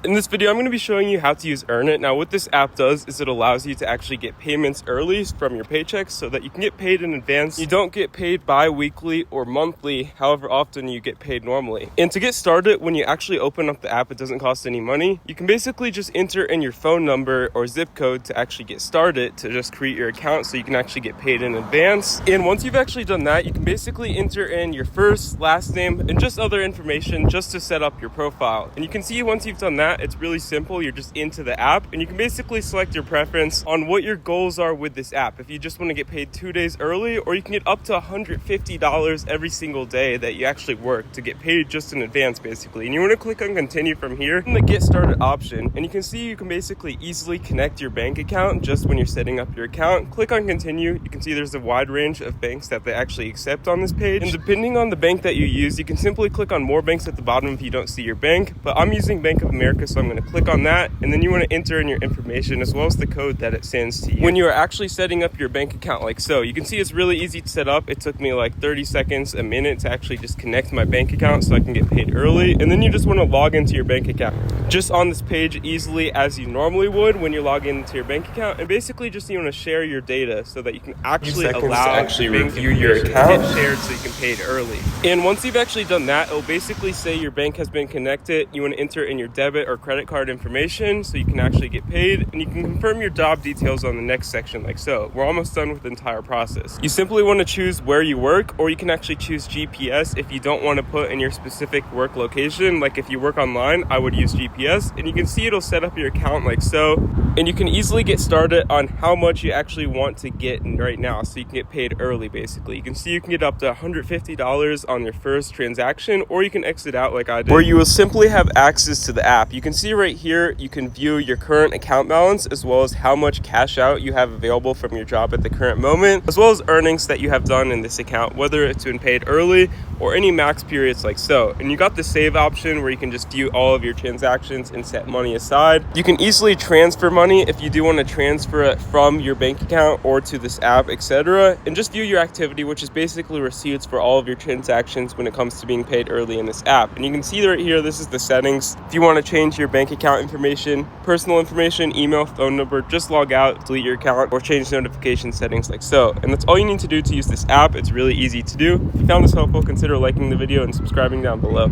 In this video, I'm going to be showing you how to use Earnin. Now, what this app does is it allows you to actually get payments early from your paychecks so that you can get paid in advance. You don't get paid bi-weekly or monthly, however often you get paid normally. And to get started, when you actually open up the app, it doesn't cost any money. You can basically just enter in your phone number or zip code to actually get started, to just create your account so you can actually get paid in advance. And once you've actually done that, you can basically enter in your first, last name, and just other information just to set up your profile. And you can see once you've done that, it's really simple. You're just into the app and you can basically select your preference on what your goals are with this app. If you just want to get paid 2 days early, or you can get up to $150 every single day that you actually work to get paid just in advance, basically. And you want to click on continue from here in the get started option, and you can see you can basically easily connect your bank account just when you're setting up your account. Click on continue. You can see there's a wide range of banks that they actually accept on this page, and depending on the bank that you use, you can simply click on more banks at the bottom if you don't see your bank. But I'm using Bank of America, so I'm going to click on that, and then you want to enter in your information as well as the code that it sends to you when you are actually setting up your bank account, like so. You can see it's really easy to set up. It took me like 30 seconds, a minute to actually just connect my bank account so I can get paid early. And then you just want to log into your bank account just on this page easily as you normally would when you log into your bank account. And basically just you want to share your data so that you can actually allow to actually review your account, get shared so you can pay it early. And once you've actually done that, it'll basically say your bank has been connected. You want to enter in your debit or credit card information so you can actually get paid, and you can confirm your job details on the next section, like so. We're almost done with the entire process. You simply want to choose where you work, or you can actually choose GPS if you don't want to put in your specific work location. Like if you work online, I would use GPS, and you can see it'll set up your account like so, and you can easily get started on how much you actually want to get right now so you can get paid early. Basically, you can see you can get up to $150 on your first transaction, or you can exit out like I did, where you will simply have access to the app. You can see right here, you can view your current account balance as well as how much cash out you have available from your job at the current moment, as well as earnings that you have done in this account, whether it's been paid early or any max periods like so. And you got the save option where you can just view all of your transactions and set money aside. You can easily transfer money if you do want to transfer it from your bank account or to this app, etc. And just view your activity, which is basically receipts for all of your transactions when it comes to being paid early in this app. And you can see right here, this is the settings. If you want to change your bank account information, personal information, email, phone number, just log out, delete your account, or change notification settings like so. And that's all you need to do to use this app. It's really easy to do. If you found this helpful, consider liking the video and subscribing down below.